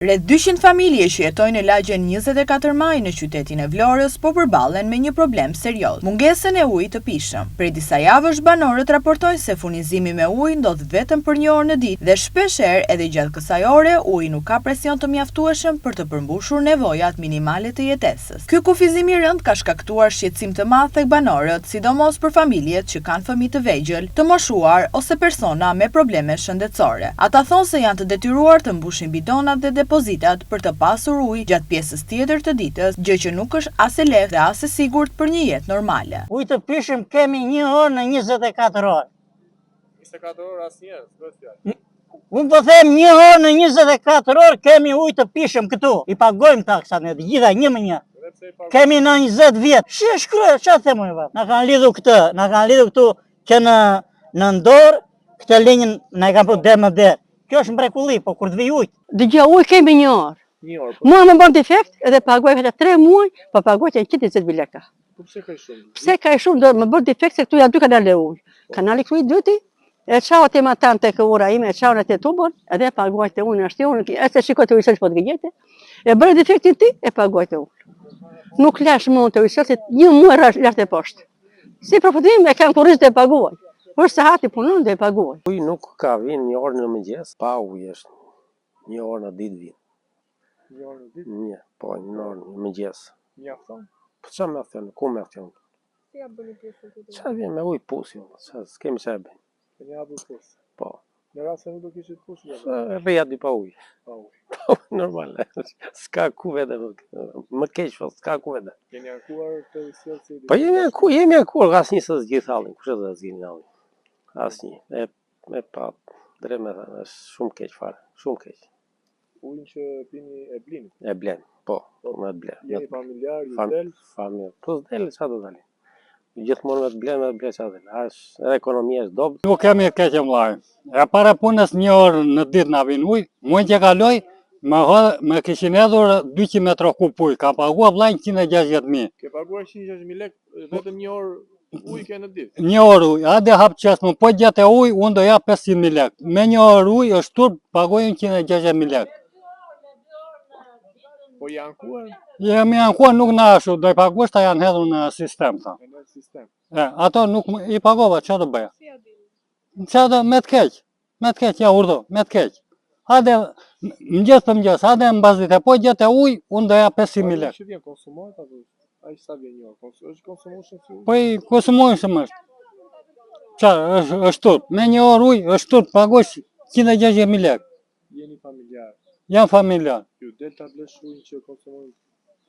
Rreth 200 familje që jetojnë në lagjen 24 maj në qytetin e Vlorës po përballen me një problem serioz, mungesën e ujit të pishëm. Prej disa javësh banorët raportojnë se furnizimi me ujë ndodh vetëm për 1 orë në ditë dhe shpeshherë edhe gjatë kësaj ore uji nuk ka presion të mjaftueshëm për të përmbushur nevojat minimale të jetesës. Ky kufizim i rënd ka shkaktuar shqetësim të madh tek banorët, sidomos për familjet që kanë fëmijë të vegjël, të moshuar ose persona me probleme shëndetësore. Ata thonë se janë të detyruar të mbushin bidonat dhe depozitat për të pasur ujë gjatë pjesës tjetër të ditës, gjë që nuk është as e lehtë dhe as e sigurt për një jetë normale. Ujë të pishëm kemi 1 orë në 24 orë. 24 orë asnjëherë, s'bëhet fjalë. Unë po them 1 orë në 24 orë kemi ujë të pishëm këtu. I pagojmë taksat ne të gjitha 1 me 1. Kemi në 20 vjet. Shkruaj, çfarë them unë vat? Na kanë lidhur këtë, na kanë lidhur këtu që në Ndor, këtë linjën na e kanë bërë derë në derë. Kjo është mrekulli, po kur të vijë ujë. Dëgjoj, ujë kemi 1 orë. 1 orë. Mua më bën defekt edhe paguaj vetë 3 muaj, po paguaj 120.000 lekë. Po pse ka shumë? Pse ka shumë, do më bën defekt se këtu janë 2 kanale ujë. Kanali këtu i dyti, e çao te matan tek ora ime, e çao në te tubon, edhe paguaj te unë ashtu, unë se shikoj te ujë po të gjete. E bëre defektin ti, e paguaj te unë. Nuk lash mund të ujë se 1 muaj lart e poshtë. Si përfundim e kam kurriz të paguaj. Për sa hati punon dhe e paguaj. Uji nuk ka vinë 1 orë në mëngjes, pa ujë është 1 orë në ditë vinë. 1 orë në ditë? Një, po 1 orë në mëngjes. Mjafton? Po çfarë më thënë, ku më thënë? Si ja bëni pjesën këtë? Çfarë vjen me ujë pusi, s'kemi çfarë bëjmë. Keni hapur pusë? Po. Në rast se nuk do kishit pusë? Rria di pa ujë. Pa ujë. Po, normal. S'ka ku vete, më keq, po s'ka ku vete. Keni ankuar të sjellësi? Po jemi ankuar, asnjë s'e zgjidh hallin. Kush e do ta zgjidhni hallin? Asnjë. E pa, drejt me thënë, është shumë keq fare, shumë keq. Ujin që pini e blini? E blen, po, me të blen. Jeni familjar, ju del? Familjar, po s'del, çfarë do dalin? Gjithmonë me të blen çfarë del. Edhe ekonomia është dobët. Nuk kemi keqe vllai. E para punës 1 orë në ditë na vin ujë, muaj që kaloi, më kishin hedhur 200 metra kub ujë, ka paguar vllai 160.000. Ke paguar 160.000 lekë vetëm 1 orë ujë ke në ditë? 1 orë ujë, hajde hap çesmë, po gjatë ujë unë do jap 500.000 lekë. Me 1 orë ujë është turp, pagojnë 160.000 lekë. Po janë ankuar? Jemi ankuar nuk na ashu, do i paguash ta janë hedhur në sistem tha. Në sistem. Ato nuk i pagova, çfarë do bëja? Si ja dini? Çfarë me të keq, ja urdo, me të keq. Hajde mëngjes për mëngjes, hajde mbazite, po gjatë ujë unë do jap 500.000 lekë. Që vjen konsumohet apo? Ai sa vjen 1 orë? Është konsumueshëm si ujë? Po i konsumueshëm është. Çfarë është turp? Me 1 orë ujë është turp, pagosh 160.000 lekë. Jeni familjar? Jam familjar. Ju del ta blesh ujin që konsumoni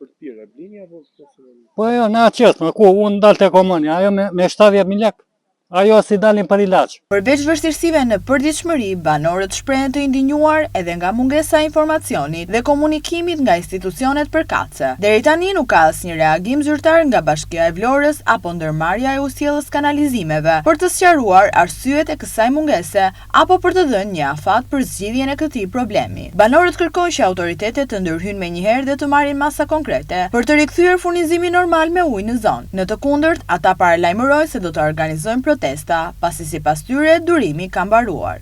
për të pirë, e blini apo konsumoni? Po jo, na qesme, ku unë dal te komunia, ajo me 70.000 lekë. Ajo si dalin për ilaç. Përveç vështirësive në përditshmëri, banorët shprehen të indinjuar edhe nga mungesa e informacionit dhe komunikimit nga institucionet përkatëse. Deri tani nuk ka asnjë reagim zyrtar nga Bashkia e Vlorës apo ndërmarrja e usjellës kanalizimeve për të sqaruar arsyet e kësaj mungese apo për të dhënë një afat për zgjidhjen e këtij problemi. Banorët kërkojnë që autoritetet të ndërhyjnë menjëherë dhe të marrin masa konkrete për të rikthyer furnizimin normal me ujë në zonë. Në të kundërt, ata paralajmërojnë se do të organizojnë protesta, pasi sipas tyre durimi ka mbaruar.